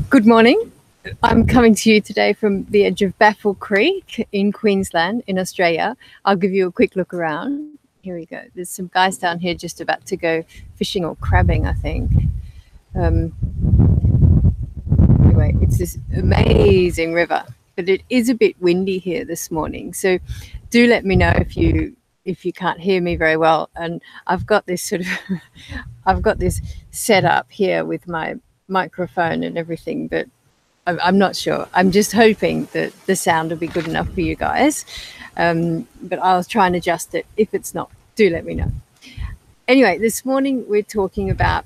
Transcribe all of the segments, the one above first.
Good morning. I'm coming to you today from the edge of Baffle Creek in Queensland in Australia. I'll give you a quick look around. Here we go. There's some guys down here just about to go fishing or crabbing, I think. Anyway, it's this amazing river, but it is a bit windy here this morning. So do let me know if you can't hear me very well. And I've got this set up here with my microphone and everything, but I'm not sure. I'm just hoping that the sound will be good enough for you guys. But I'll try and adjust it. If it's not, do let me know. Anyway, this morning we're talking about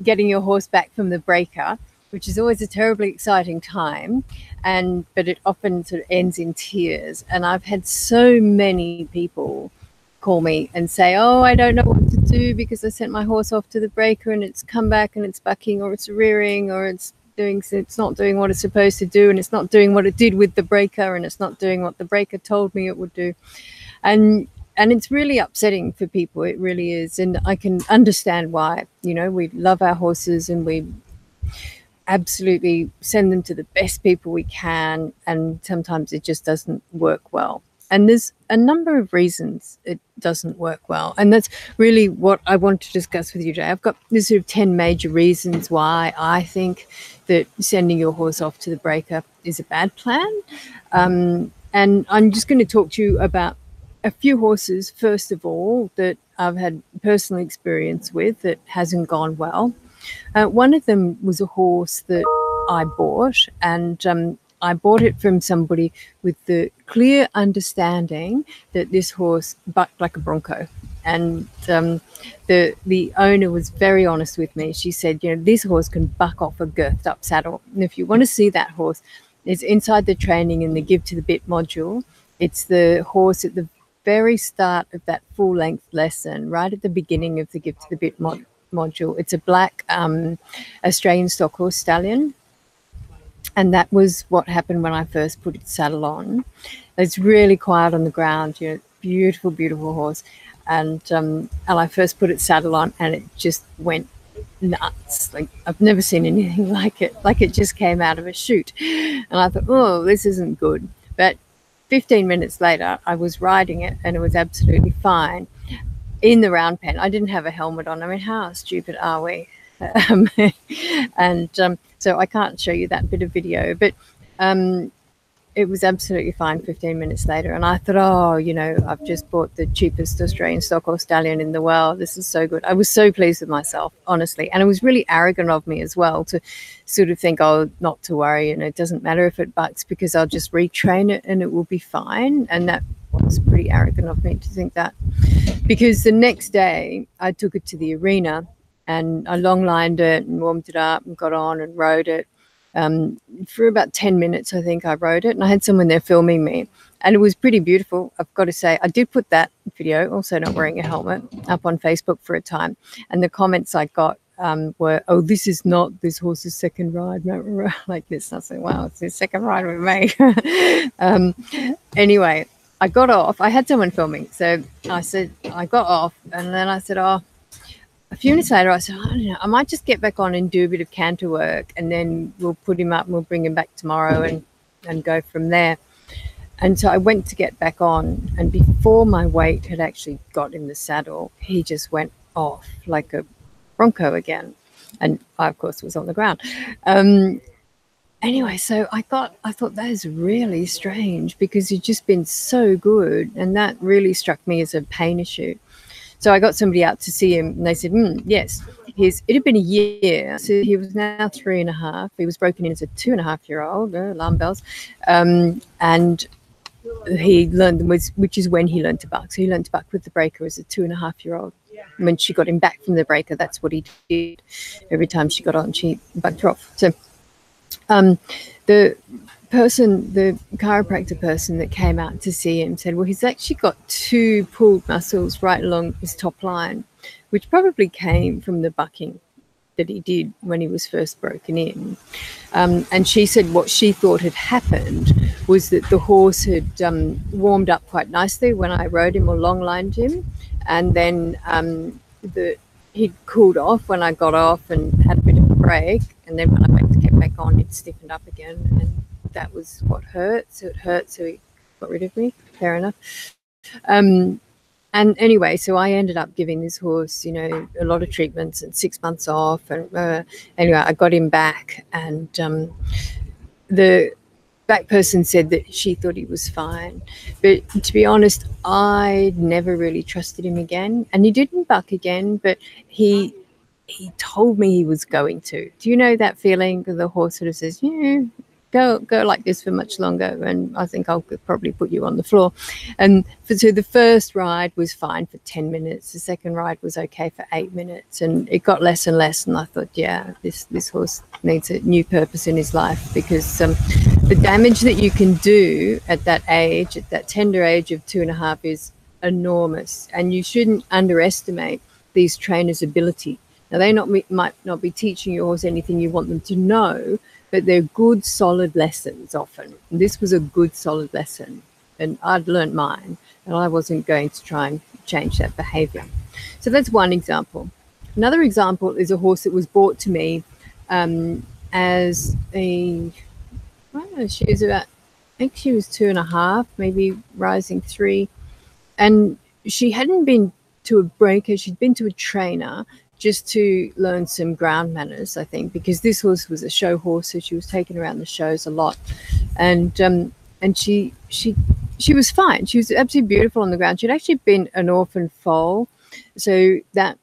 getting your horse back from the breaker, which is always a terribly exciting time, but it often sort of ends in tears. And I've had so many people call me and say, oh, I don't know what to do because I sent my horse off to the breaker and it's come back and it's bucking or it's rearing or it's not doing what it's supposed to do, and it's not doing what it did with the breaker, and it's not doing what the breaker told me it would do. And it's really upsetting for people. It really is. And I can understand why. You know, we love our horses and we absolutely send them to the best people we can, and sometimes it just doesn't work well. And there's a number of reasons it doesn't work well. And that's really what I want to discuss with you today. I've got this sort of 10 major reasons why I think that sending your horse off to the breaker is a bad plan. And I'm just going to talk to you about a few horses, first of all, that I've had personal experience with that hasn't gone well. One of them was a horse that I bought, and I bought it from somebody with the clear understanding that this horse bucked like a bronco. And the owner was very honest with me. She said, you know, this horse can buck off a girthed up saddle. And if you want to see that horse, it's inside the training in the Give to the Bit module. It's the horse at the very start of that full length lesson, right at the beginning of the Give to the Bit module. It's a black Australian stock horse stallion. And that was what happened when I first put its saddle on. It's really quiet on the ground, you know, beautiful, beautiful horse. And I first put its saddle on and it just went nuts. Like, I've never seen anything like it. Like, it just came out of a chute. And I thought, oh, this isn't good. But 15 minutes later, I was riding it and it was absolutely fine in the round pen. I didn't have a helmet on. I mean, how stupid are we? So I can't show you that bit of video, but it was absolutely fine 15 minutes later. And I thought, oh, you know, I've just bought the cheapest Australian stock horse stallion in the world. This is so good. I was so pleased with myself, honestly. And it was really arrogant of me as well to sort of think, oh, not to worry, and it doesn't matter if it bucks because I'll just retrain it and it will be fine. And that was pretty arrogant of me to think that, because the next day I took it to the arena and I long lined it and warmed it up and got on and rode it. For about 10 minutes, I think I rode it, and I had someone there filming me, and it was pretty beautiful. I've got to say, I did put that video, also not wearing a helmet, up on Facebook for a time, and the comments I got were, oh, this is not this horse's second ride, like this. I said, wow, it's his second ride with me. Anyway, I got off. I had someone filming, so I said, I got off, and then I said, oh, a few minutes later, I said, I don't know, I might just get back on and do a bit of canter work, and then we'll put him up and we'll bring him back tomorrow and go from there. And so I went to get back on, and before my weight had actually got in the saddle, he just went off like a bronco again. And I, of course, was on the ground. Anyway, so I thought that is really strange, because he'd just been so good, and that really struck me as a pain issue. So I got somebody out to see him, and they said, yes, it had been a year. So he was now 3.5. He was broken in as a 2.5-year-old, alarm bells. And he learned, which is when he learned to buck. So he learned to buck with the breaker as a 2.5-year-old. When she got him back from the breaker, that's what he did. Every time she got on, she bucked her off. So the chiropractor person that came out to see him said, well, he's actually got 2 pulled muscles right along his top line, which probably came from the bucking that he did when he was first broken in. And she said what she thought had happened was that the horse had warmed up quite nicely when I rode him or long lined him, and then he'd cooled off when I got off and had a bit of a break, and then when I went to get back on, it stiffened up again, and that was what hurt. So it hurt, so he got rid of me. Fair enough. And anyway, so I ended up giving this horse, you know, a lot of treatments and 6 months off. And anyway, I got him back, and the back person said that she thought he was fine. But to be honest, I never really trusted him again. And he didn't buck again, but he told me he was going to. Do you know that feeling? The horse sort of says, yeah, go like this for much longer, and I think I'll probably put you on the floor. And so the first ride was fine for 10 minutes. The second ride was okay for 8 minutes, and it got less and less. And I thought, yeah, this horse needs a new purpose in his life, because the damage that you can do at that age, at that tender age of 2.5, is enormous, and you shouldn't underestimate these trainers' ability. Now, they might not be teaching your horse anything you want them to know, but they're good, solid lessons often. And this was a good, solid lesson. And I'd learned mine, and I wasn't going to try and change that behavior. So that's one example. Another example is a horse that was brought to me as a, I don't know, she was about, I think she was 2.5, maybe rising 3. And she hadn't been to a breaker, she'd been to a trainer, just to learn some ground manners, I think, because this horse was a show horse, so she was taken around the shows a lot, and she was fine. She was absolutely beautiful on the ground. She'd actually been an orphan foal, so that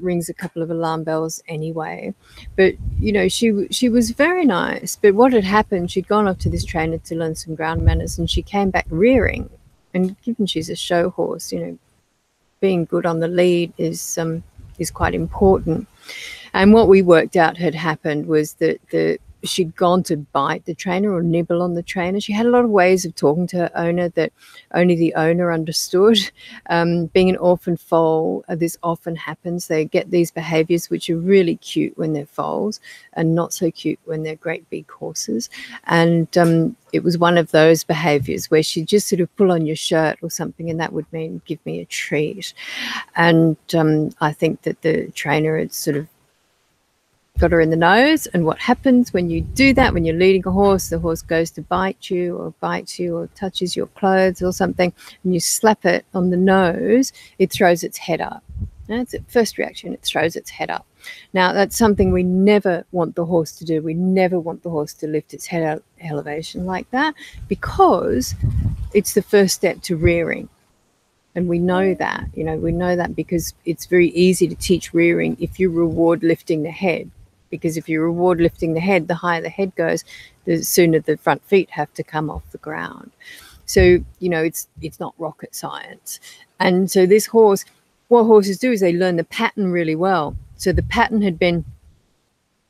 rings a couple of alarm bells anyway. But you know, she was very nice. But what had happened? She'd gone off to this trainer to learn some ground manners, and she came back rearing. And given she's a show horse, you know, being good on the lead is quite important. And what we worked out had happened was that she'd gone to bite the trainer or nibble on the trainer. She had a lot of ways of talking to her owner that only the owner understood. Being an orphan foal, this often happens. They get these behaviors which are really cute when they're foals and not so cute when they're great big horses. And it was one of those behaviors where she'd just sort of pull on your shirt or something, and that would mean give me a treat. And I think that the trainer had sort of got her in the nose. And what happens when you do that, when you're leading a horse, the horse goes to bite you or touches your clothes or something, and you slap it on the nose, it throws its head up. That's its first reaction. It throws its head up. Now, that's something we never want the horse to do. We never want the horse to lift its head out elevation like that, because it's the first step to rearing. And we know that, you know, we know that because it's very easy to teach rearing if you reward lifting the head. Because if you reward lifting the head, the higher the head goes, the sooner the front feet have to come off the ground. So, you know, it's not rocket science. And so this horse, what horses do is they learn the pattern really well. So the pattern had been,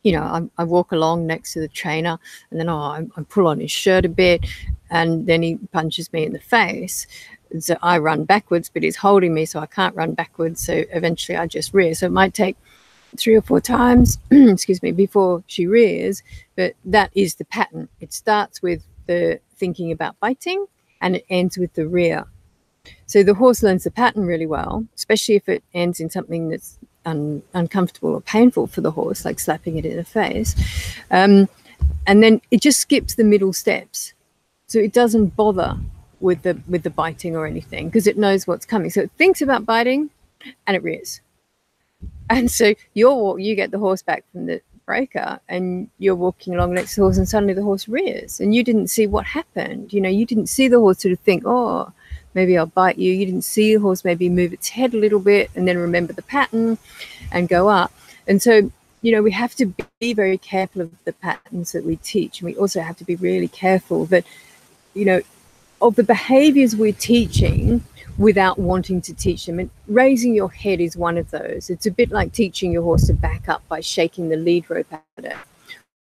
you know, I walk along next to the trainer, and then I pull on his shirt a bit, and then he punches me in the face. And so I run backwards, but he's holding me, so I can't run backwards. So eventually I just rear. So it might take 3 or 4 times, excuse me, before she rears, but that is the pattern. It starts with the thinking about biting, and it ends with the rear. So the horse learns the pattern really well, especially if it ends in something that's uncomfortable or painful for the horse, like slapping it in the face. And then it just skips the middle steps. So it doesn't bother with the biting or anything, because it knows what's coming. So it thinks about biting and it rears. And so you get the horse back from the breaker, and you're walking along next to the horse, and suddenly the horse rears, and you didn't see what happened. You know, you didn't see the horse sort of think, oh, maybe I'll bite you. You didn't see the horse maybe move its head a little bit and then remember the pattern and go up. And so, you know, we have to be very careful of the patterns that we teach. And we also have to be really careful that, you know, of the behaviors we're teaching without wanting to teach them. And raising your head is one of those. It's a bit like teaching your horse to back up by shaking the lead rope at it.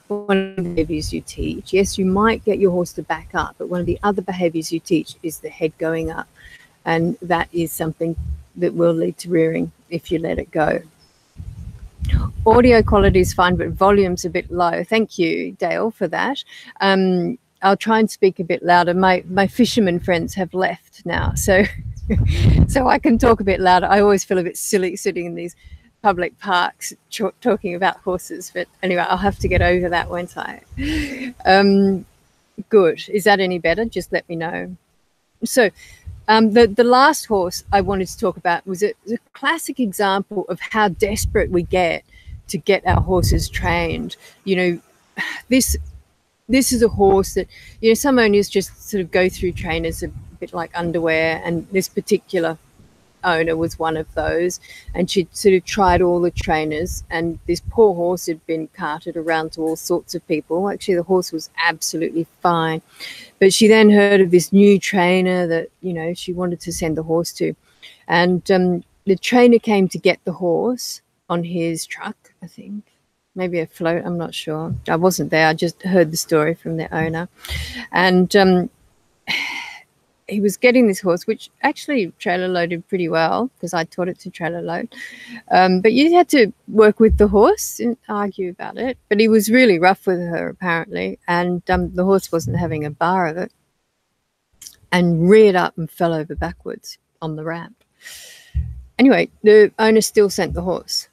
One of the behaviors you teach, yes, you might get your horse to back up, but one of the other behaviors you teach is the head going up. And that is something that will lead to rearing if you let it go. Audio quality is fine, but volume's a bit low. Thank you, Dale, for that. I'll try and speak a bit louder. My fisherman friends have left now, so I can talk a bit louder. I always feel a bit silly sitting in these public parks talking about horses. But anyway, I'll have to get over that, won't I? Good. Is that any better? Just let me know. So the last horse I wanted to talk about was a classic example of how desperate we get to get our horses trained. You know, this is a horse that, you know, some owners just sort of go through trainers a bit like underwear, and this particular owner was one of those, and she'd sort of tried all the trainers, and this poor horse had been carted around to all sorts of people. Actually, the horse was absolutely fine, but she then heard of this new trainer that, you know, she wanted to send the horse to, and the trainer came to get the horse on his truck, I think, maybe a float, I'm not sure. I wasn't there, I just heard the story from the owner. And he was getting this horse, which actually trailer loaded pretty well because I taught it to trailer load. But you had to work with the horse and argue about it. But he was really rough with her, apparently. And the horse wasn't having a bar of it and reared up and fell over backwards on the ramp. Anyway, the owner still sent the horse.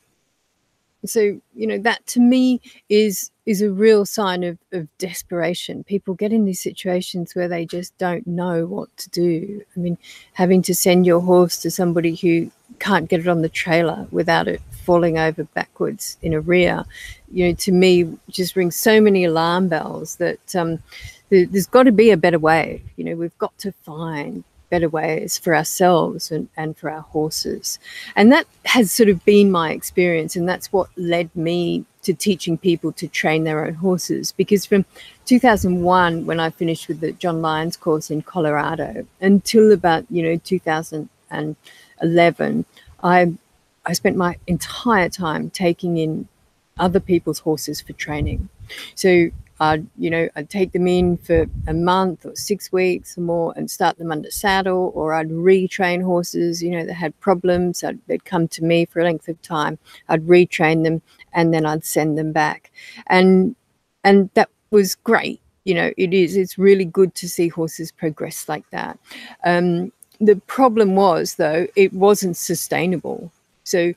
So, you know, that to me is a real sign of desperation. People get in these situations where they just don't know what to do. I mean, having to send your horse to somebody who can't get it on the trailer without it falling over backwards in a rear, you know, to me just rings so many alarm bells that there's got to be a better way. You know, we've got to find better ways for ourselves and for our horses. And that has sort of been my experience, and that's what led me to teaching people to train their own horses. Because from 2001, when I finished with the John Lyons course in Colorado, until about, you know, 2011, I spent my entire time taking in other people's horses for training. So I'd take them in for a month or 6 weeks or more and start them under saddle, or I'd retrain horses, you know, that had problems. They'd come to me for a length of time. I'd retrain them and then I'd send them back. And that was great. You know, it's really good to see horses progress like that. The problem was, though, it wasn't sustainable. So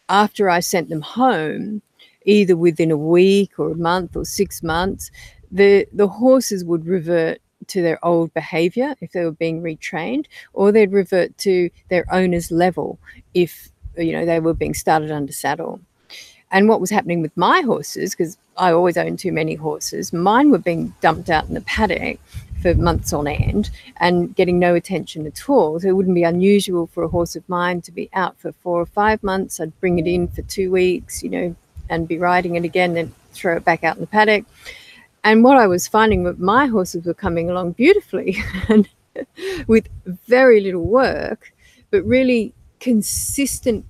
after I sent them home, either within a week or a month or 6 months, the horses would revert to their old behavior if they were being retrained, or they'd revert to their owner's level if, you know, they were being started under saddle. And what was happening with my horses, because I always owned too many horses, mine were being dumped out in the paddock for months on end and getting no attention at all. So it wouldn't be unusual for a horse of mine to be out for 4 or 5 months. I'd bring it in for 2 weeks, you know, and be riding it again, then throw it back out in the paddock. And what I was finding, that my horses were coming along beautifully and with very little work, but really consistent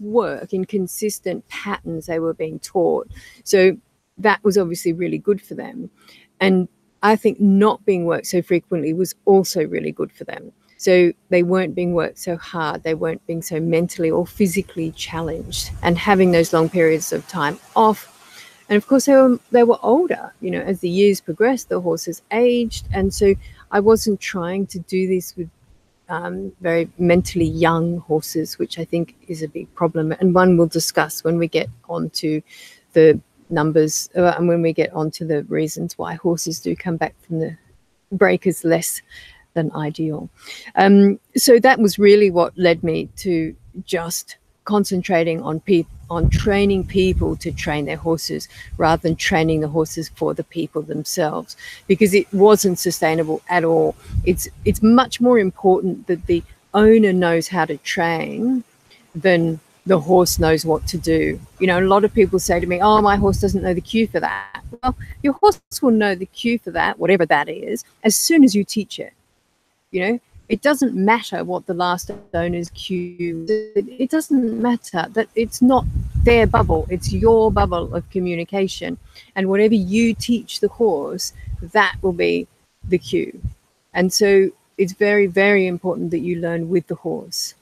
work in consistent patterns they were being taught. So that was obviously really good for them. And I think not being worked so frequently was also really good for them. So they weren't being worked so hard. They weren't being so mentally or physically challenged, and having those long periods of time off. And of course, they were older. You know, as the years progressed, the horses aged. And so I wasn't trying to do this with very mentally young horses, which I think is a big problem. And one we'll discuss when we get onto the numbers and when we get onto the reasons why horses do come back from the breakers less than ideal. So that was really what led me to just concentrating on training people to train their horses rather than training the horses for the people themselves, because it wasn't sustainable at all. It's much more important that the owner knows how to train than the horse knows what to do. You know, a lot of people say to me, oh, my horse doesn't know the cue for that. Well, your horse will know the cue for that, whatever that is, as soon as you teach it. You know, it doesn't matter what the last owner's cue is. It doesn't matter. That it's not their bubble. It's your bubble of communication. And whatever you teach the horse, that will be the cue. And so it's very, very important that you learn with the horse.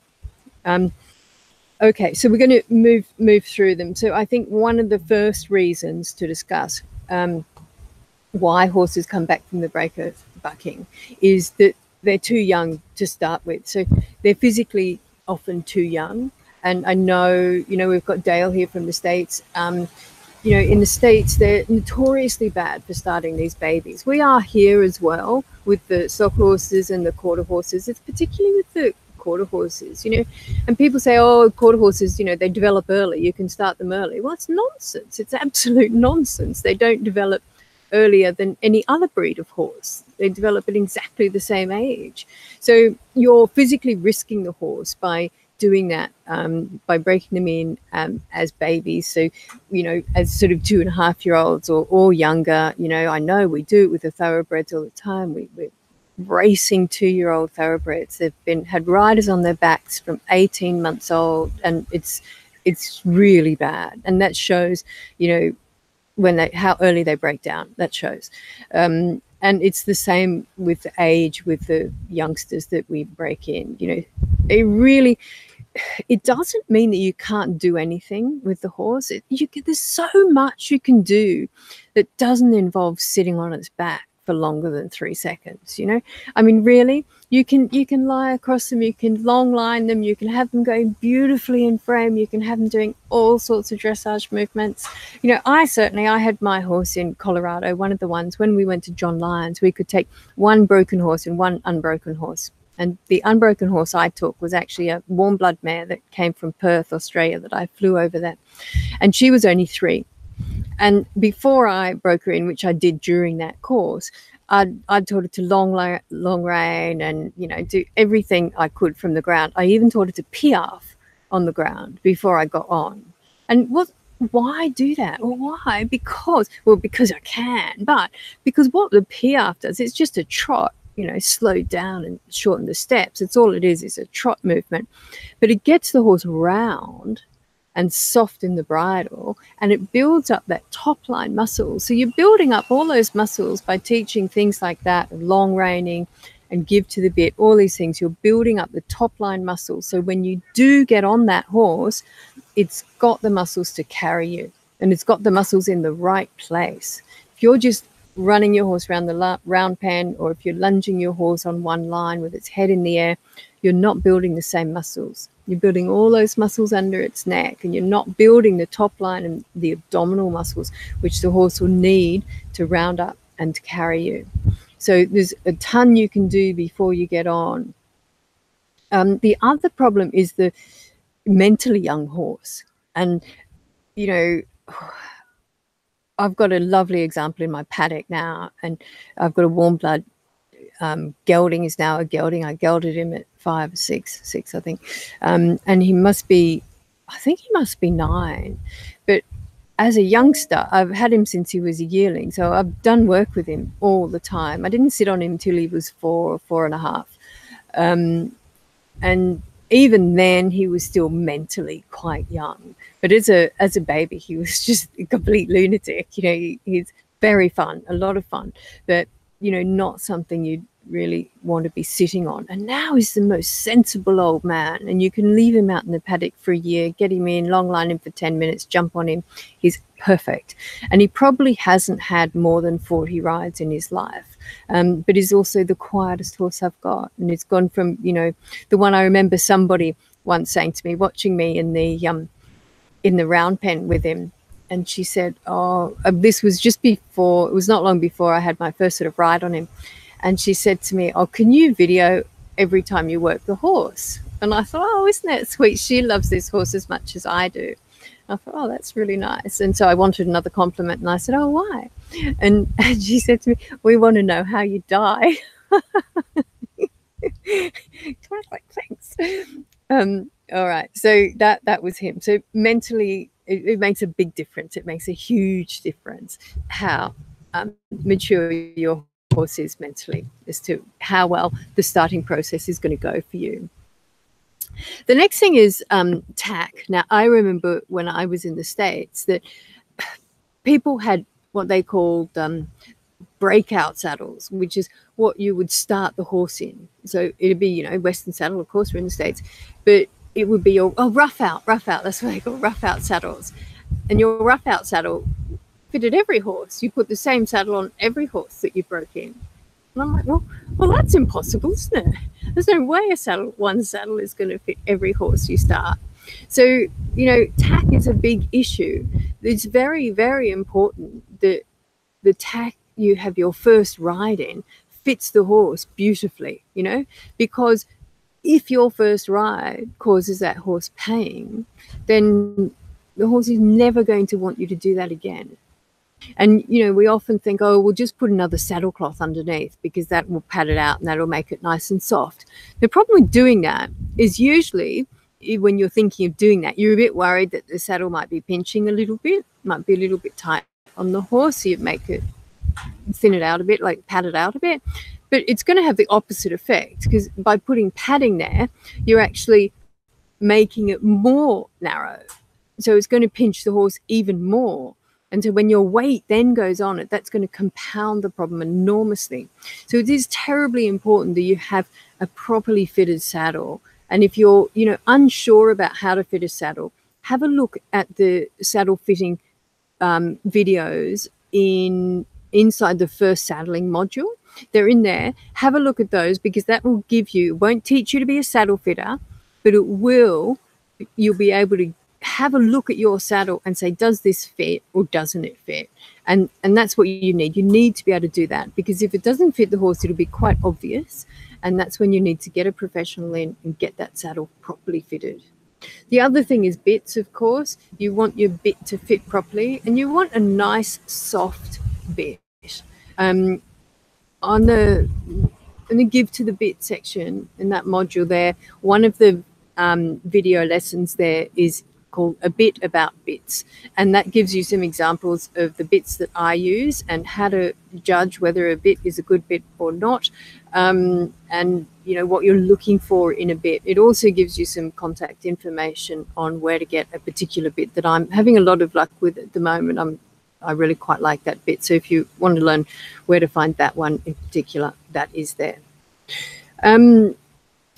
Okay, so we're going to move through them. So I think one of the first reasons to discuss why horses come back from the breaker bucking is that they're too young to start with. So they're physically often too young, And I know, we've got Dale here from the States. In the States, they're notoriously bad for starting these babies. We are here as well with the stock horses and the quarter horses. It's particularly with the quarter horses, and people say, oh, quarter horses, they develop early. You can start them early. Well, it's nonsense. It's absolute nonsense. They don't develop earlier than any other breed of horse. They develop at exactly the same age. So you're physically risking the horse by doing that, by breaking them in as babies. So, as sort of 2.5-year-olds or younger, I know we do it with the thoroughbreds all the time. We're racing 2-year-old thoroughbreds. They've had riders on their backs from 18 months old, and it's really bad. And that shows, how early they break down. That shows. And it's the same with the age with the youngsters that we break in. It doesn't mean that you can't do anything with the horse. There's so much you can do that doesn't involve sitting on its back for longer than 3 seconds. I mean, really, you can lie across them, you can long line them, you can have them going beautifully in frame, you can have them doing all sorts of dressage movements. I had my horse in Colorado, one of the ones when we went to John Lyons, we could take one broken horse and one unbroken horse. And the unbroken horse I took was actually a warm blood mare that came from Perth, Australia, that I flew over there. And she was only 3. And before I broke her in, which I did during that course, I'd taught her to long rein and, do everything I could from the ground. I even taught her to piaffe on the ground before I got on. And why do that? Well, why? Because I can. But because what the piaffe does, it's just a trot. Slow down and shorten the steps. It's all it is a trot movement. But it gets the horse round and soft in the bridle, and it builds up that top line muscle. So you're building up all those muscles by teaching things like that, and long reining and give to the bit, all these things. You're building up the top line muscles. So when you do get on that horse, it's got the muscles to carry you, and it's got the muscles in the right place. If you're just running your horse around the round pen, or if you're lunging your horse on one line with its head in the air, you're not building the same muscles. You're building all those muscles under its neck, and you're not building the top line and the abdominal muscles, which the horse will need to round up and to carry you. So there's a ton you can do before you get on. The other problem is the mentally young horse. And, I've got a lovely example in my paddock now, and I've got a warm blood. Gelding is now a gelding. I gelded him at 5 or 6, I think. And he must be 9. But as a youngster, I've had him since he was a yearling. So I've done work with him all the time. I didn't sit on him till he was 4 or 4.5. And even then, he was still mentally quite young. But as a baby, he was just a complete lunatic. He's very fun, a lot of fun, but, not something you'd really want to be sitting on. And now he's the most sensible old man, and you can leave him out in the paddock for a year, get him in, long line him for 10 minutes, jump on him. He's perfect. And he probably hasn't had more than 40 rides in his life. But he's also the quietest horse I've got. And it's gone from, the one I remember somebody once saying to me, watching me in the round pen with him, and she said, this was just before, it was not long before I had my first sort of ride on him. And she said to me, can you video every time you work the horse? And I thought, isn't that sweet? She loves this horse as much as I do. I thought, that's really nice. And so I wanted another compliment, and I said, why? And she said to me, we want to know how you die. I was like, thanks. All right. So that was him. So mentally, it makes a big difference. It makes a huge difference how mature your horse is mentally as to how well the starting process is going to go for you. The next thing is tack. Now, I remember when I was in the States that people had what they called breakout saddles, which is what you would start the horse in. So it'd be, Western saddle, of course, we're in the States, but it would be your rough out. That's what they call rough out saddles. And your rough out saddle fitted every horse. You put the same saddle on every horse that you broke in. And I'm like, well, that's impossible, isn't it? There's no way one saddle is going to fit every horse you start. So, you know, tack is a big issue. It's very, very important that the tack you have your first ride in fits the horse beautifully, you know, because if your first ride causes that horse pain, then the horse is never going to want you to do that again. And, you know, we often think, oh, we'll just put another saddle cloth underneath because that will pad it out and that'll make it nice and soft. The problem with doing that is usually when you're thinking of doing that, you're a bit worried that the saddle might be pinching a little bit, might be a little bit tight on the horse. So you make it, thin it out a bit, like pad it out a bit. But it's going to have the opposite effect, because by putting padding there, you're actually making it more narrow. So it's going to pinch the horse even more. And so when your weight then goes on it, that's going to compound the problem enormously. So it is terribly important that you have a properly fitted saddle. And if you're, you know, unsure about how to fit a saddle, have a look at the saddle fitting videos inside the first saddling module. They're in there. Have a look at those, because that will give you, won't teach you to be a saddle fitter, but it will, you'll be able to have a look at your saddle and say, does this fit or doesn't it fit? And that's what you need. You need to be able to do that, because if it doesn't fit the horse, it'll be quite obvious. And that's when you need to get a professional in and get that saddle properly fitted. The other thing is bits, of course. You want your bit to fit properly, and you want a nice, soft bit. In the give to the bit section in that module there, one of the video lessons there is called A Bit About Bits, and that gives you some examples of the bits that I use and how to judge whether a bit is a good bit or not, and you know what you're looking for in a bit. It also gives you some contact information on where to get a particular bit that I'm having a lot of luck with at the moment. I really quite like that bit. So if you want to learn where to find that one in particular, that is there. The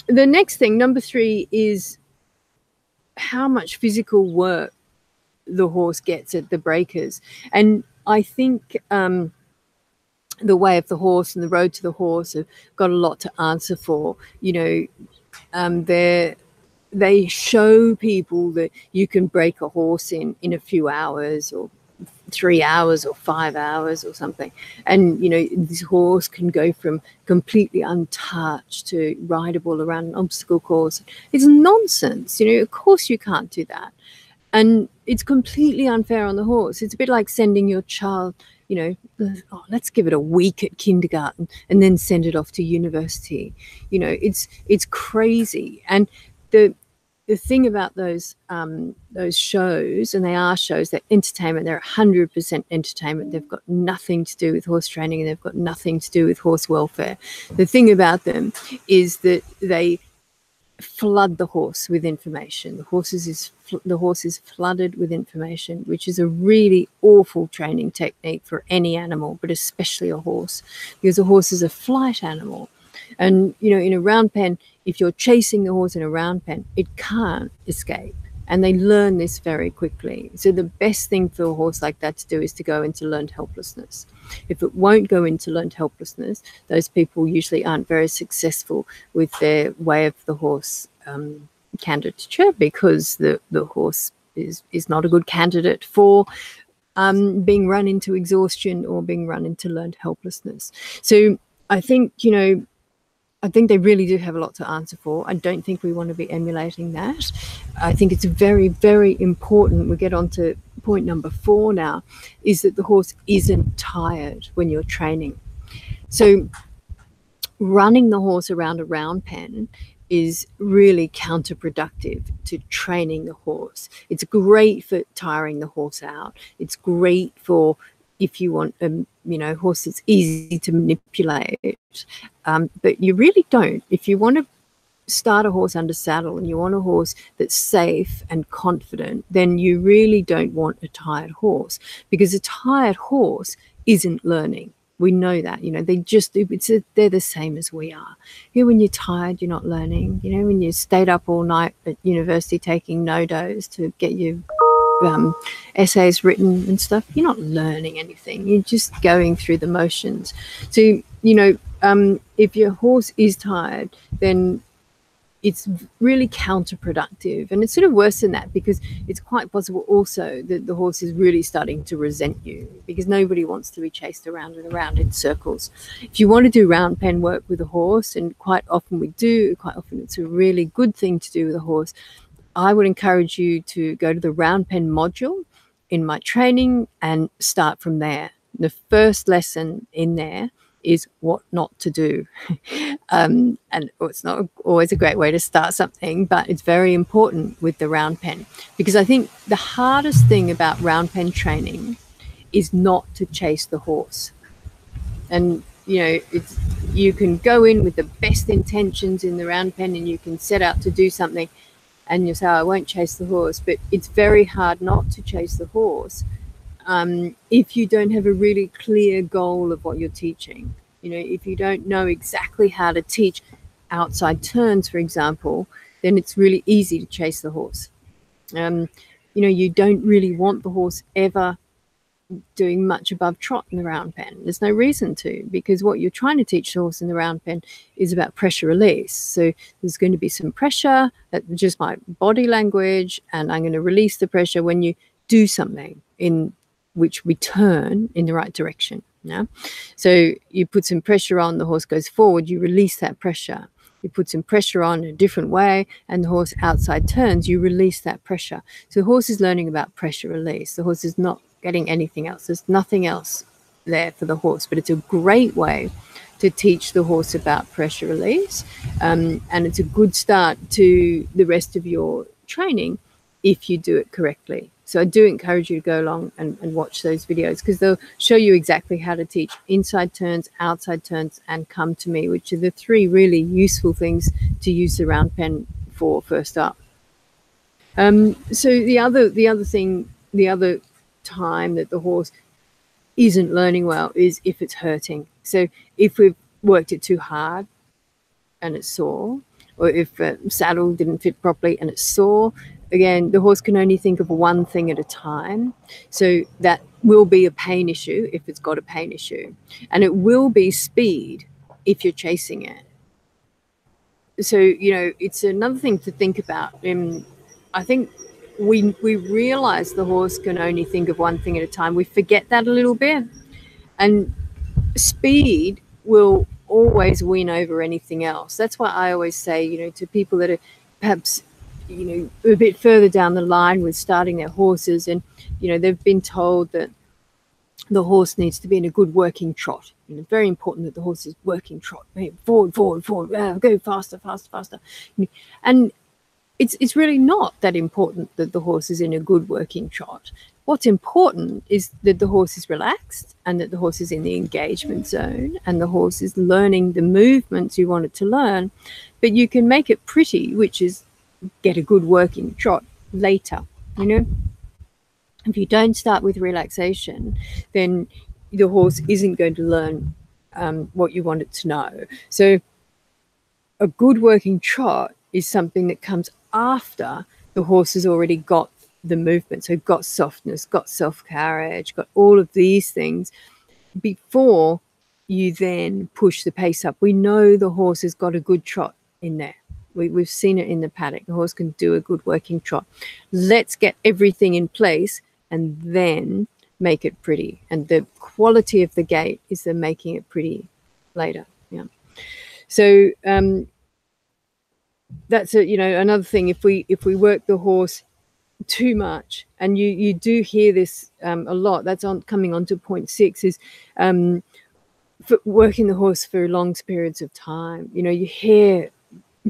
next thing, number 3, is how much physical work the horse gets at the breakers. And I think the way of the horse and the road to the horse have got a lot to answer for. You know, they show people that you can break a horse in a few hours, or 3 hours or 5 hours or something. And, you know, this horse can go from completely untouched to rideable around an obstacle course. It's nonsense. You know, of course you can't do that. And it's completely unfair on the horse. It's a bit like sending your child, you know, oh, let's give it a week at kindergarten and then send it off to university. You know, it's crazy. And the thing about those shows, and they are shows, they're entertainment, they're 100% entertainment. They've got nothing to do with horse training, and they've got nothing to do with horse welfare. The thing about them is that they flood the horse with information. The horse is flooded with information, which is a really awful training technique for any animal, but especially a horse, because a horse is a flight animal. And, you know, in a round pen, if you're chasing the horse in a round pen, it can't escape. And they learn this very quickly. So the best thing for a horse like that to do is to go into learned helplessness. If it won't go into learned helplessness, those people usually aren't very successful with their way of the horse candidature, because the horse is not a good candidate for being run into exhaustion or being run into learned helplessness. So I think, you know, I think they really do have a lot to answer for. I don't think we want to be emulating that. I think it's very, very important. We get on to point number 4 now, is that the horse isn't tired when you're training. So running the horse around a round pen is really counterproductive to training the horse. It's great for tiring the horse out. It's great for if you want a horse that's easy to manipulate, but you really don't. If you want to start a horse under saddle and you want a horse that's safe and confident, then you really don't want a tired horse, because a tired horse isn't learning. We know that, you know, they're the same as we are. You know, when you're tired, you're not learning. You know, when you stayed up all night at university taking no-dos to get your essays written and stuff, you're not learning anything. You're just going through the motions. So, you know, if your horse is tired, then it's really counterproductive. And it's sort of worse than that, because it's quite possible also that the horse is really starting to resent you, because nobody wants to be chased around and around in circles. If you want to do round pen work with a horse, and quite often we do, quite often it's a really good thing to do with a horse, I would encourage you to go to the round pen module in my training and start from there. The first lesson in there is what not to do. And it's not always a great way to start something, but it's very important with the round pen, because I think the hardest thing about round pen training is not to chase the horse. And you can go in with the best intentions in the round pen, and you can set out to do something, and you say, I won't chase the horse, but it's very hard not to chase the horse if you don't have a really clear goal of what you're teaching. If you don't know exactly how to teach outside turns, for example, then it's really easy to chase the horse. You don't really want the horse ever doing much above trot in the round pen. There's no reason to, because what you're trying to teach the horse in the round pen is about pressure release. So there's going to be some pressure, that's just my body language, and I'm going to release the pressure when you do something in which we turn in the right direction. Yeah. So you put some pressure on, the horse goes forward, you release that pressure. You put some pressure on in a different way, and the horse outside turns, you release that pressure. So the horse is learning about pressure release. The horse is not getting anything else. There's nothing else there for the horse, but it's a great way to teach the horse about pressure release. And it's a good start to the rest of your training if you do it correctly. So I do encourage you to go along and watch those videos, because they'll show you exactly how to teach inside turns, outside turns, and come to me, which are the three really useful things to use the round pen for first up. So the other time that the horse isn't learning well is if it's hurting. So if we've worked it too hard and it's sore, or if a saddle didn't fit properly and it's sore, again, the horse can only think of one thing at a time. So that will be a pain issue if it's got a pain issue. And it will be speed if you're chasing it. So, it's another thing to think about. I think we realize the horse can only think of one thing at a time. We forget that a little bit. And speed will always win over anything else. That's why I always say, to people that are perhaps a bit further down the line with starting their horses, and they've been told that the horse needs to be in a good working trot. Very important that the horse is working trot, forward, go faster. And it's really not that important that the horse is in a good working trot. What's important is that the horse is relaxed, and that the horse is in the engagement zone, and the horse is learning the movements you want it to learn. But you can make it pretty, which is get a good working trot later. If you don't start with relaxation, then the horse isn't going to learn what you want it to know. So a good working trot is something that comes after the horse has already got the movement. So got softness, got self-carriage, got all of these things before you then push the pace up. We know the horse has got a good trot in there. We've seen it in the paddock. The horse can do a good working trot. Let's get everything in place and then make it pretty. And the quality of the gait is the making it pretty later. Yeah. So that's another thing. If we work the horse too much, and you do hear this a lot. That's coming on to point 6 is for working the horse for long periods of time. You hear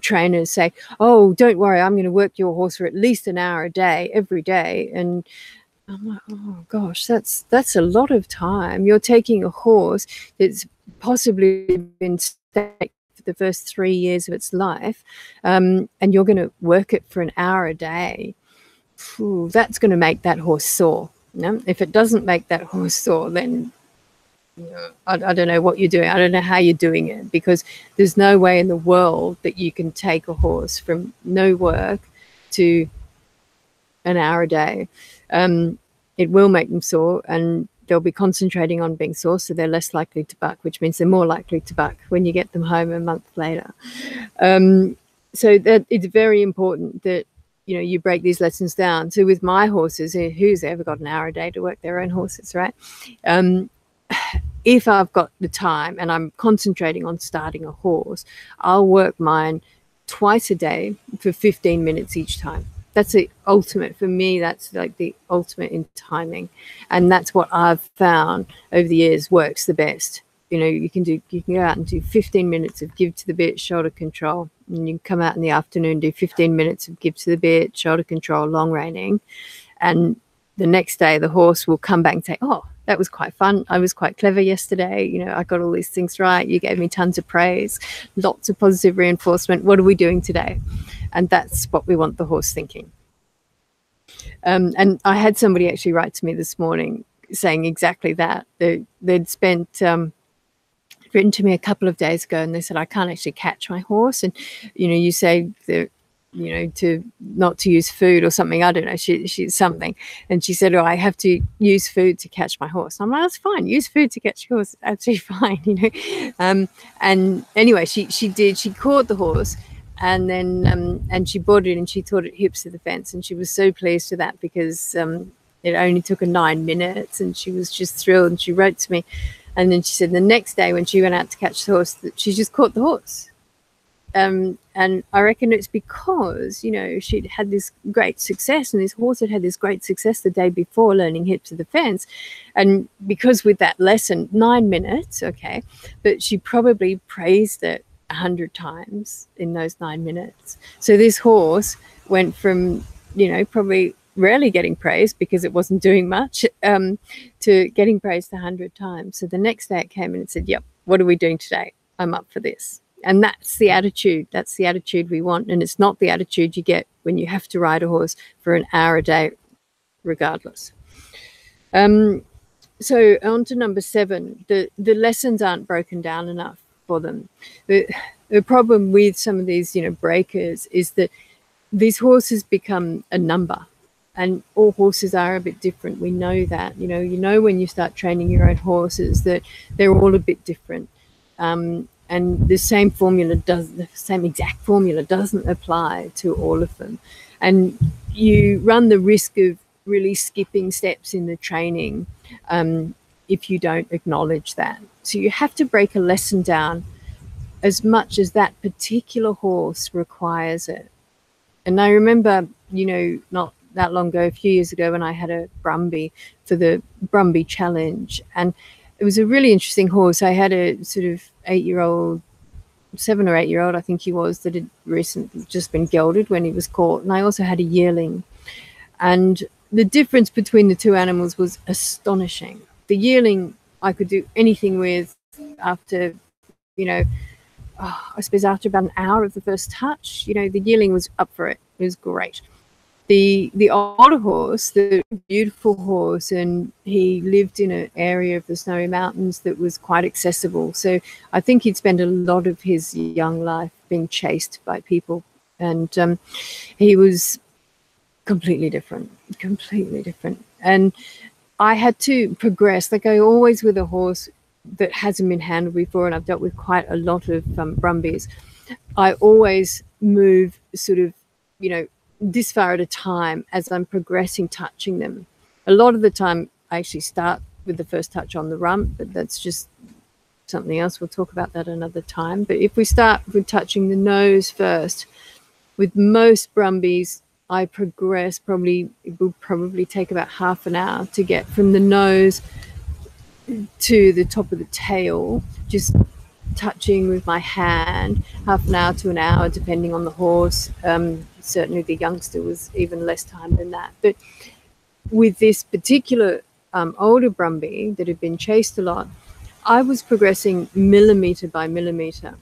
trainers say, oh, don't worry, I'm going to work your horse for at least an hour a day every day. And I'm like, oh gosh, that's a lot of time. You're taking a horse that's possibly been static for the first 3 years of its life, and you're going to work it for an hour a day. Ooh, that's going to make that horse sore. If it doesn't make that horse sore, then I don't know what you're doing. I don't know how you're doing it, because there's no way in the world that you can take a horse from no work to an hour a day. It will make them sore, and they'll be concentrating on being sore, so they're less likely to buck, which means they're more likely to buck when you get them home a month later. So that it's very important that, you know, you break these lessons down. So with my horses, who's ever got an hour a day to work their own horses, right? If I've got the time and I'm concentrating on starting a horse, I'll work mine twice a day for 15 minutes each time. That's the ultimate for me. That's like the ultimate in timing. And that's what I've found over the years works the best. You know, you can go out and do 15 minutes of give to the bit, shoulder control. And you can come out in the afternoon, do 15 minutes of give to the bit, shoulder control, long reining. And the next day the horse will come back and say, oh, that was quite fun. I was quite clever yesterday. You know, I got all these things right. You gave me tons of praise, lots of positive reinforcement. What are we doing today? And that's what we want the horse thinking. And I had somebody actually write to me this morning saying exactly that. They'd spent written to me a couple of days ago, and they said, I can't actually catch my horse. And, you know, you say that, you know, to not to use food or something. I don't know. She's something. And she said, oh, I have to use food to catch my horse. I'm like, that's fine. Use food to catch your horse. Absolutely fine. You know? And anyway, she did. She caught the horse, and then and she bought it, and she taught it hips to the fence. And she was so pleased with that because it only took her 9 minutes, and she was just thrilled. And she wrote to me. And then she said the next day when she went out to catch the horse, that she just caught the horse. And I reckon it's because, you know, she'd had this great success, and this horse had this great success the day before learning hips to the fence. And because with that lesson, 9 minutes, okay, but she probably praised it 100 times in those 9 minutes. So this horse went from, you know, probably rarely getting praised because it wasn't doing much, to getting praised 100 times. So the next day it came and it said, yep, what are we doing today? I'm up for this. And that's the attitude. That's the attitude we want. And it's not the attitude you get when you have to ride a horse for an hour a day, regardless. So on to number 7. The lessons aren't broken down enough for them. The problem with some of these, you know, breakers is that these horses become a number. And all horses are a bit different. We know that. You know when you start training your own horses that they're all a bit different. And the same exact formula doesn't apply to all of them. And you run the risk of really skipping steps in the training if you don't acknowledge that. So you have to break a lesson down as much as that particular horse requires it. And I remember, you know, not that long ago, a few years ago, when I had a Brumby for the Brumby Challenge. And it was a really interesting horse. I had a sort of 8-year-old, 7 or 8-year-old, I think he was, that had recently just been gelded when he was caught. And I also had a yearling. And the difference between the two animals was astonishing. The yearling I could do anything with after, you know, I suppose after about an hour of the first touch. You know, the yearling was up for it. It was great. The older horse, the beautiful horse, and he lived in an area of the Snowy Mountains that was quite accessible. So I think he'd spent a lot of his young life being chased by people. And he was completely different. And I had to progress, like I always with a horse that hasn't been handled before, and I've dealt with quite a lot of Brumbies. I always move sort of, you know, this far at a time as I'm progressing, touching them. A lot of the time I actually start with the first touch on the rump, but that's just something else. We'll talk about that another time. But if we start with touching the nose first, with most Brumbies, I progress it will probably take about half an hour to get from the nose to the top of the tail, just touching with my hand, half an hour to an hour, depending on the horse. Certainly the youngster was even less time than that. But with this particular older Brumby that had been chased a lot, I was progressing millimetre by millimetre.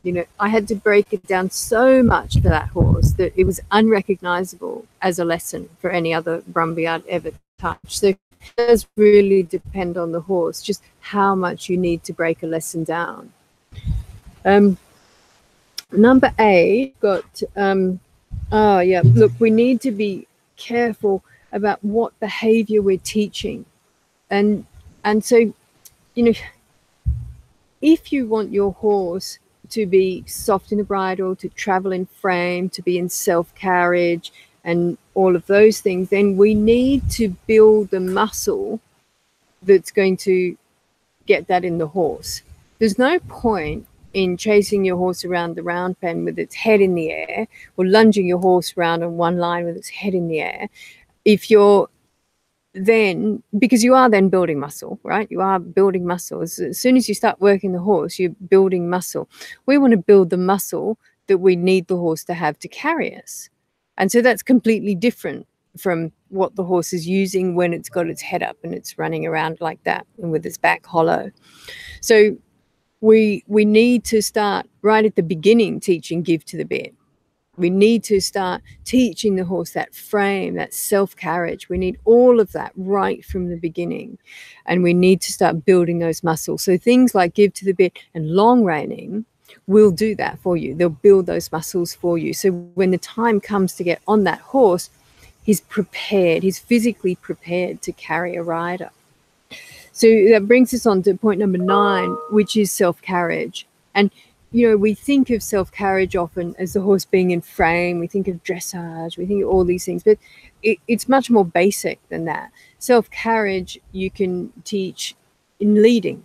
You know, I had to break it down so much for that horse that it was unrecognisable as a lesson for any other Brumby I'd ever touched. So it does really depend on the horse, just how much you need to break a lesson down. Number 8 got, look, we need to be careful about what behaviour we're teaching. And so, you know, if you want your horse to be soft in the bridle, to travel in frame, to be in self-carriage and all of those things, then we need to build the muscle that's going to get that in the horse. There's no point in chasing your horse around the round pen with its head in the air, or lunging your horse around on one line with its head in the air, if you're then, because you are then building muscle, right? You are building muscle. As soon as you start working the horse, you're building muscle. We want to build the muscle that we need the horse to have to carry us. And so that's completely different from what the horse is using when it's got its head up and it's running around like that and with its back hollow. So we need to start right at the beginning teaching give to the bit. We need to start teaching the horse that frame, that self-carriage. We need all of that right from the beginning. And we need to start building those muscles. So things like give to the bit and long reining will do that for you. They'll build those muscles for you. So when the time comes to get on that horse, he's prepared. He's physically prepared to carry a rider. So that brings us on to point number 9, which is self-carriage. And you know, we think of self-carriage often as the horse being in frame. We think of dressage. We think of all these things, but it's much more basic than that. Self-carriage you can teach in leading.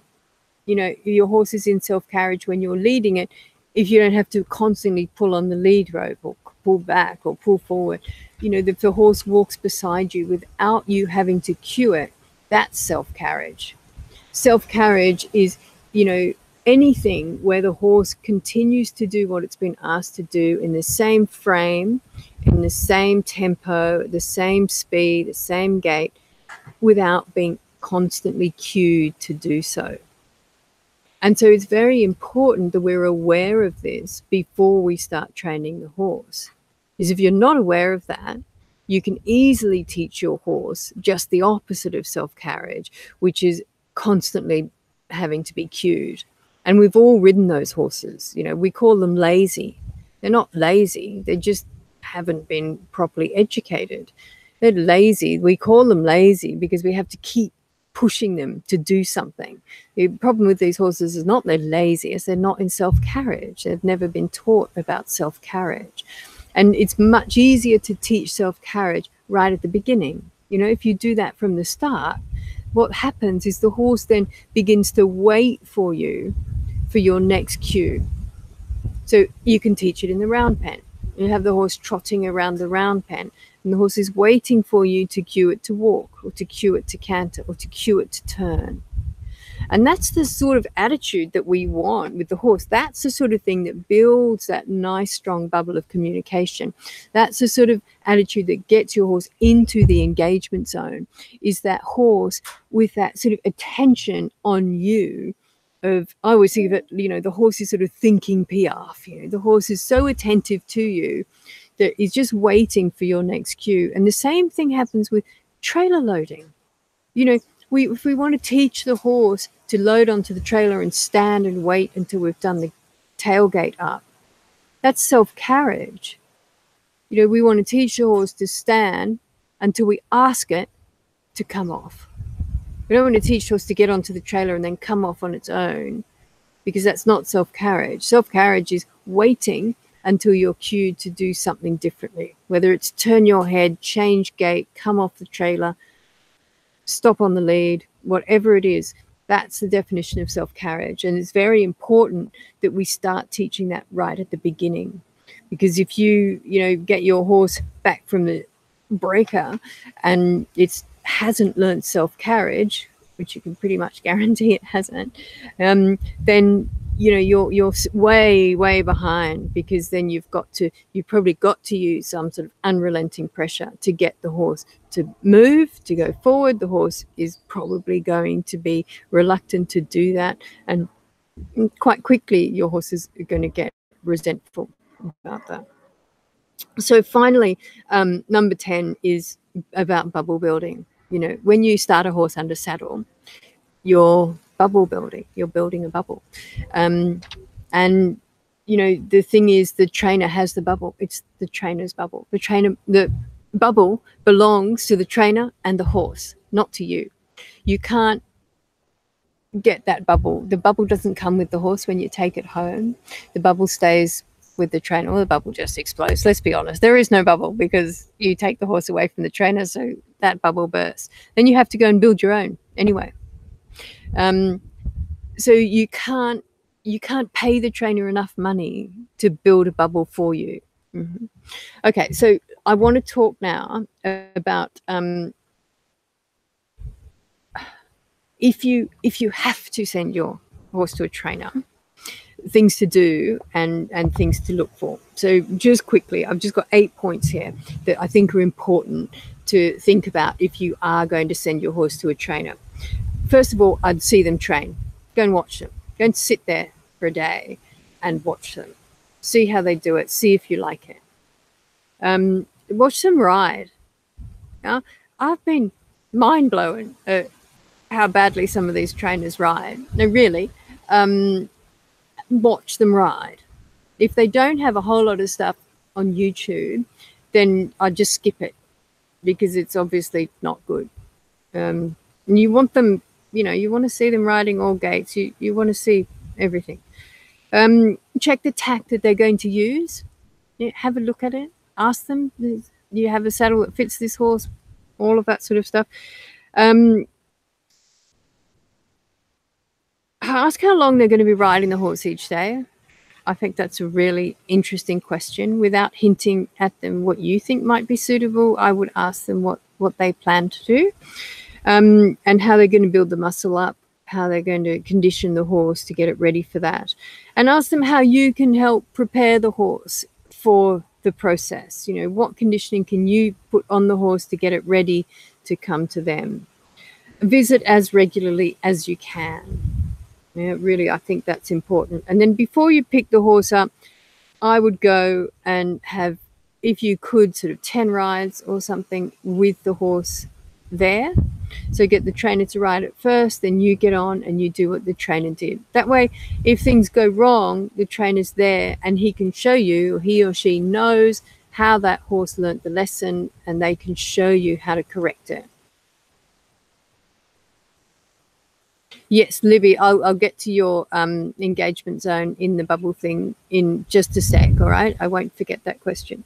You know, your horse is in self-carriage when you're leading it, if you don't have to constantly pull on the lead rope or pull back or pull forward. You know, if the horse walks beside you without you having to cue it, that's self-carriage. Self-carriage is, you know, anything where the horse continues to do what it's been asked to do in the same frame, in the same tempo, the same speed, the same gait, without being constantly cued to do so. And so it's very important that we're aware of this before we start training the horse. Because if you're not aware of that, you can easily teach your horse just the opposite of self-carriage, which is constantly having to be cued. And we've all ridden those horses. You know, we call them lazy. They're not lazy. They just haven't been properly educated. They're lazy. We call them lazy because we have to keep pushing them to do something. The problem with these horses is not they're lazy, it's they're not in self-carriage. They've never been taught about self-carriage. And it's much easier to teach self-carriage right at the beginning. You know, if you do that from the start, what happens is the horse then begins to wait for you for your next cue. So you can teach it in the round pen. You have the horse trotting around the round pen, and the horse is waiting for you to cue it to walk, or to cue it to canter, or to cue it to turn. And that's the sort of attitude that we want with the horse. That's the sort of thing that builds that nice, strong bubble of communication. That's the sort of attitude that gets your horse into the engagement zone, is that horse with that sort of attention on you. I always think that, you know, the horse is sort of thinking piaffe. You know, the horse is so attentive to you that he's just waiting for your next cue. And the same thing happens with trailer loading. You know, if we want to teach the horse to load onto the trailer and stand and wait until we've done the tailgate up, that's self-carriage. You know, we want to teach the horse to stand until we ask it to come off. We don't want to teach the horse to get onto the trailer and then come off on its own, because that's not self-carriage. Self-carriage is waiting until you're cued to do something differently, whether it's turn your head, change gait, come off the trailer, stop on the lead, whatever it is. That's the definition of self-carriage. And it's very important that we start teaching that right at the beginning, because if you get your horse back from the breaker and it hasn't learned self-carriage, which you can pretty much guarantee it hasn't, then you're way behind, because then you've probably got to use some sort of unrelenting pressure to get the horse to move, to go forward. The horse is probably going to be reluctant to do that, and quite quickly your horse is going to get resentful about that. So finally, number 10 is about bubble building. You know, when you start a horse under saddle, you're bubble building. You're building a bubble. And, you know, the thing is, the trainer has the bubble. It's the trainer's bubble. The bubble belongs to the trainer and the horse, not to you. You can't get that bubble. The bubble doesn't come with the horse when you take it home. The bubble stays with the trainer, or the bubble just explodes. Let's be honest, there is no bubble because you take the horse away from the trainer, so that bubble bursts. Then you have to go and build your own anyway. So you can't pay the trainer enough money to build a bubble for you. Mm-hmm. Okay, so I want to talk now about if you have to send your horse to a trainer, things to do and things to look for. So just quickly, I've just got 8 points here that I think are important to think about if you are going to send your horse to a trainer. First of all, I'd see them train. Go and watch them. Go and sit there for a day and watch them. See how they do it. See if you like it. Watch them ride. I've been mind-blown at how badly some of these trainers ride. No, really. Watch them ride. If they don't have a whole lot of stuff on YouTube, then I just skip it because it's obviously not good. And you want them, you want to see them riding all gaits. You want to see everything. Check the tack that they're going to use. Have a look at it. Ask them, do you have a saddle that fits this horse? All of that sort of stuff. Ask how long they're going to be riding the horse each day. I think that's a really interesting question. Without hinting at them what you think might be suitable, I would ask them what they plan to do, and how they're going to build the muscle up, how they're going to condition the horse to get it ready for that. And ask them how you can help prepare the horse for the process. What conditioning can you put on the horse to get it ready to come to them? Visit as regularly as you can. Yeah, really, I think that's important. And then before you pick the horse up, I would go and have, if you could, sort of 10 rides or something with the horse there. So get the trainer to ride it first, then you get on and you do what the trainer did. That way, if things go wrong, the trainer's there and he can show you, he or she knows how that horse learnt the lesson and they can show you how to correct it. Yes, Libby, I'll get to your engagement zone in the bubble thing in just a sec, all right? I won't forget that question.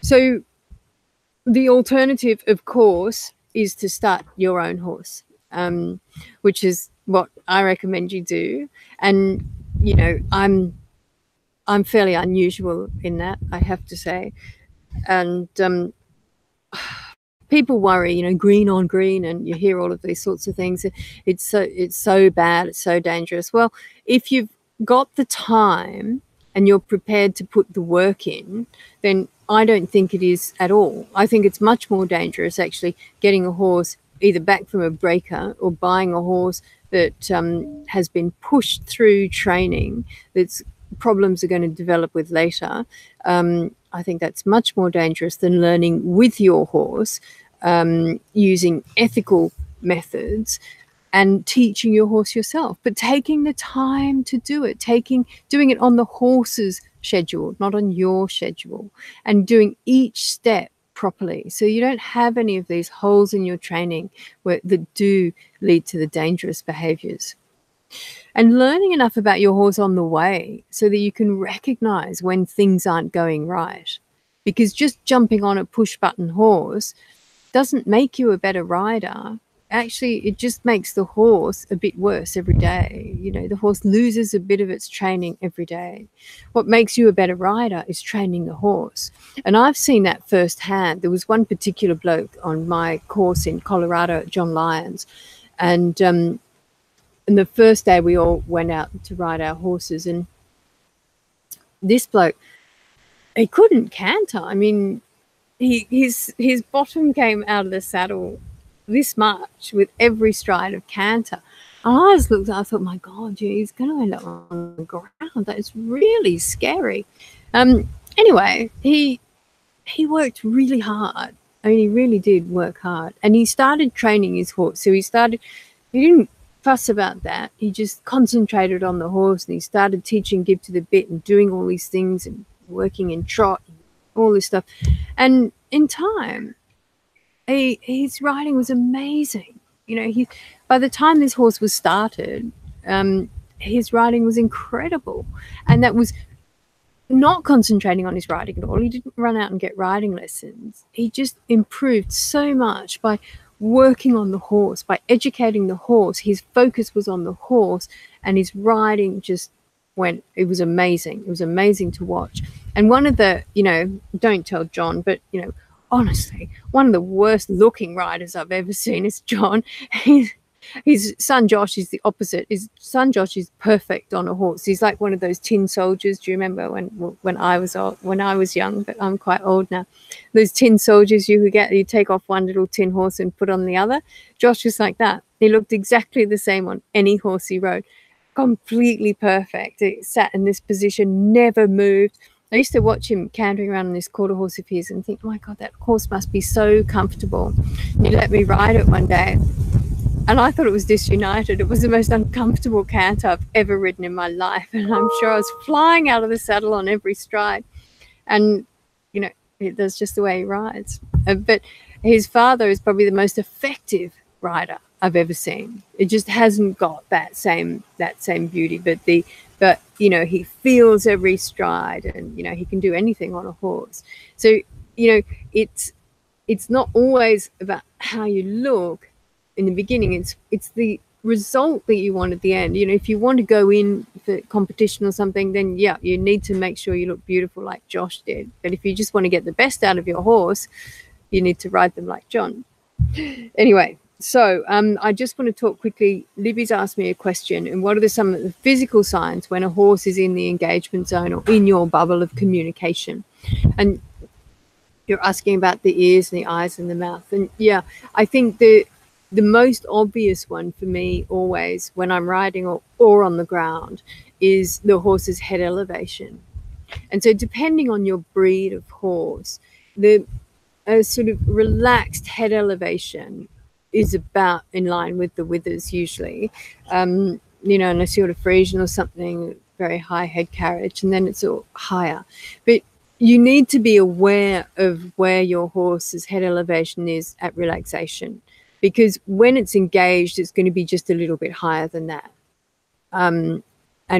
So the alternative, of course, is to start your own horse, which is what I recommend you do. And, I'm fairly unusual in that, I have to say. And people worry, green on green, and you hear all of these sorts of things. It's so bad, it's so dangerous. Well, if you've got the time and you're prepared to put the work in, then I don't think it is at all. I think it's much more dangerous actually getting a horse either back from a breaker or buying a horse that has been pushed through training that's problems are going to develop with later. I think that's much more dangerous than learning with your horse, using ethical methods and teaching your horse yourself, but taking the time to do it, doing it on the horse's schedule, not on your schedule, and doing each step properly. So you don't have any of these holes in your training that do lead to the dangerous behaviors. And learning enough about your horse on the way so that you can recognize when things aren't going right. Because just jumping on a push-button horse doesn't make you a better rider. Actually, it just makes the horse a bit worse every day. The horse loses a bit of its training every day. What makes you a better rider is training the horse. And I've seen that firsthand. There was one particular bloke on my course in Colorado at John Lyons, and the first day we all went out to ride our horses, and this bloke, he couldn't canter. I mean, his bottom came out of the saddle this much with every stride of canter. And I just looked, I thought, my God, he's going to end up on the ground. That is really scary. Anyway, he worked really hard. I mean, he really did work hard. And he started training his horse. So he didn't fuss about that. He just concentrated on the horse, and he started teaching give to the bit and doing all these things and working in trot and all this stuff. And in time, his riding was amazing. You know, by the time this horse was started, his riding was incredible, and that was not concentrating on his riding at all. He didn't run out and get riding lessons. He just improved so much by working on the horse, by educating the horse. His focus was on the horse, and his riding just went, it was amazing. It was amazing to watch. And one of the, you know, don't tell John, but, you know, honestly, one of the worst looking riders I've ever seen is John. His son Josh is the opposite. His son Josh is perfect on a horse. He's like one of those tin soldiers. Do you remember when I was young? But I'm quite old now. Those tin soldiers you take off one little tin horse and put on the other. Josh was like that. He looked exactly the same on any horse he rode. Completely perfect. He sat in this position, never moved. I used to watch him cantering around on this quarter horse of his and think, oh my God, that horse must be so comfortable. He let me ride it one day, and I thought it was disunited. It was the most uncomfortable canter I've ever ridden in my life. And I'm sure I was flying out of the saddle on every stride. And, you know, that's just the way he rides. But his father is probably the most effective rider I've ever seen. It just hasn't got that same beauty. But you know, he feels every stride, and, you know, he can do anything on a horse. So, you know, it's not always about how you look in the beginning. It's the result that you want at the end. You know, if you want to go in for competition or something, then yeah, you need to make sure you look beautiful like Josh did. But if you just want to get the best out of your horse, you need to ride them like John. Anyway, so I just want to talk quickly. Libby's asked me a question, and what are some of the physical signs when a horse is in the engagement zone or in your bubble of communication? And you're asking about the ears and the eyes and the mouth. And yeah, I think the most obvious one for me always when I'm riding or on the ground is the horse's head elevation. And so depending on your breed of horse, the sort of relaxed head elevation is about in line with the withers usually. You know, and a sort of Frisian or something, very high head carriage, and then it's all higher. But you need to be aware of where your horse's head elevation is at relaxation, because when it's engaged, it's going to be just a little bit higher than that. And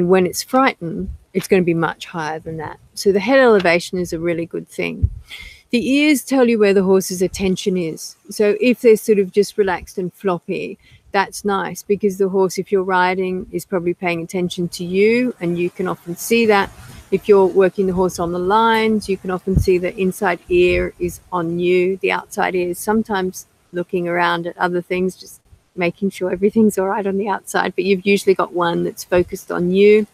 when it's frightened, it's going to be much higher than that. So the head elevation is a really good thing. The ears tell you where the horse's attention is. So if they're sort of just relaxed and floppy, that's nice, because the horse, if you're riding, is probably paying attention to you, and you can often see that. If you're working the horse on the lines, you can often see the inside ear is on you. The outside ear is sometimes looking around at other things, just making sure everything's all right on the outside, but you've usually got one that's focused on you.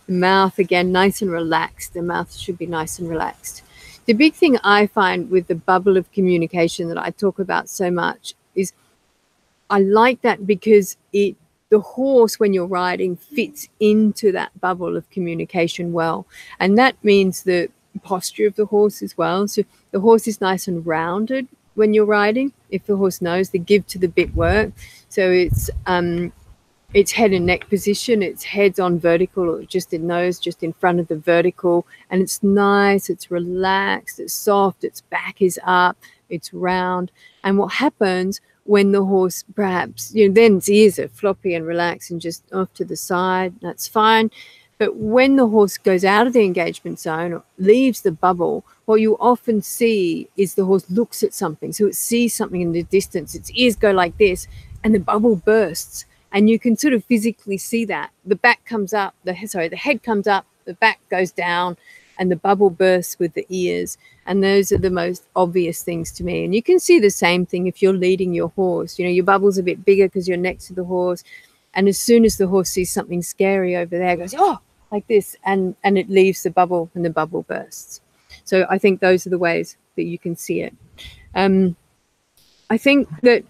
The mouth, again, nice and relaxed. The mouth should be nice and relaxed. The big thing I find with the bubble of communication that I talk about so much is I like that because the horse, when you're riding, fits into that bubble of communication well. And that means the posture of the horse as well. So the horse is nice and rounded when you're riding. If the horse knows, the give to the bit work. So it's head and neck position. It's head's on vertical, or just in nose, just in front of the vertical. And it's nice, it's relaxed, it's soft, its back is up, it's round. And what happens when the horse perhaps, you know, then its ears are floppy and relaxed and just off to the side, that's fine. But when the horse goes out of the engagement zone or leaves the bubble, what you often see is the horse looks at something. So it sees something in the distance, its ears go like this, and the bubble bursts. And you can sort of physically see that. The back comes up, the head comes up, the back goes down, and the bubble bursts with the ears. And those are the most obvious things to me. And you can see the same thing if you're leading your horse. You know, your bubble's a bit bigger because you're next to the horse. And as soon as the horse sees something scary over there, it goes, oh, like this, and it leaves the bubble, and the bubble bursts. So I think those are the ways that you can see it. I think that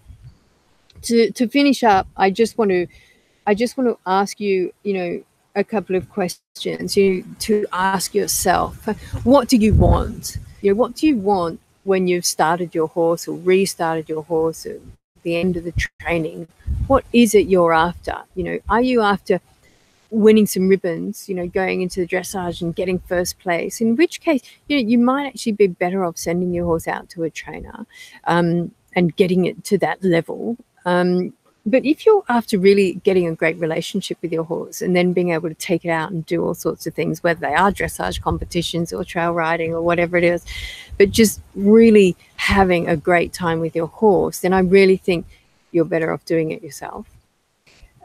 to finish up, I just want to ask you, you know, a couple of questions. To ask yourself, what do you want? You know, what do you want when you've started your horse or restarted your horse at the end of the training? What is it you're after? You know, are you after winning some ribbons, you know, going into the dressage and getting first place? In which case, you know, you might actually be better off sending your horse out to a trainer. and getting it to that level. But if you're after really getting a great relationship with your horse and then being able to take it out and do all sorts of things, whether they are dressage competitions or trail riding or whatever it is, but just really having a great time with your horse, then I really think you're better off doing it yourself.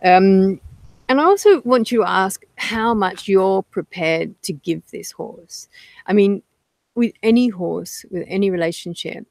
And I also want you to ask how much you're prepared to give this horse. I mean, with any horse, with any relationship,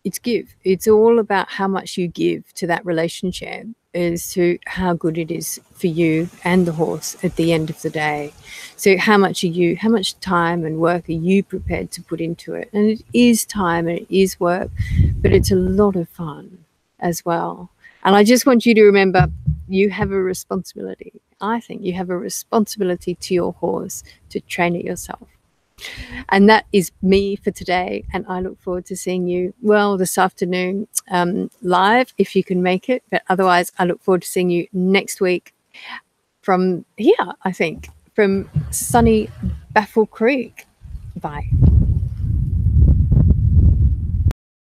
it's give. It's all about how much you give to that relationship as to how good it is for you and the horse at the end of the day. So how much time and work are you prepared to put into it? And it is time and it is work, but it's a lot of fun as well. And I just want you to remember, you have a responsibility. I think you have a responsibility to your horse to train it yourself. And that is me for today. And I look forward to seeing you, well, this afternoon live, if you can make it. But otherwise, I look forward to seeing you next week from here, I think, from sunny Baffle Creek. Bye.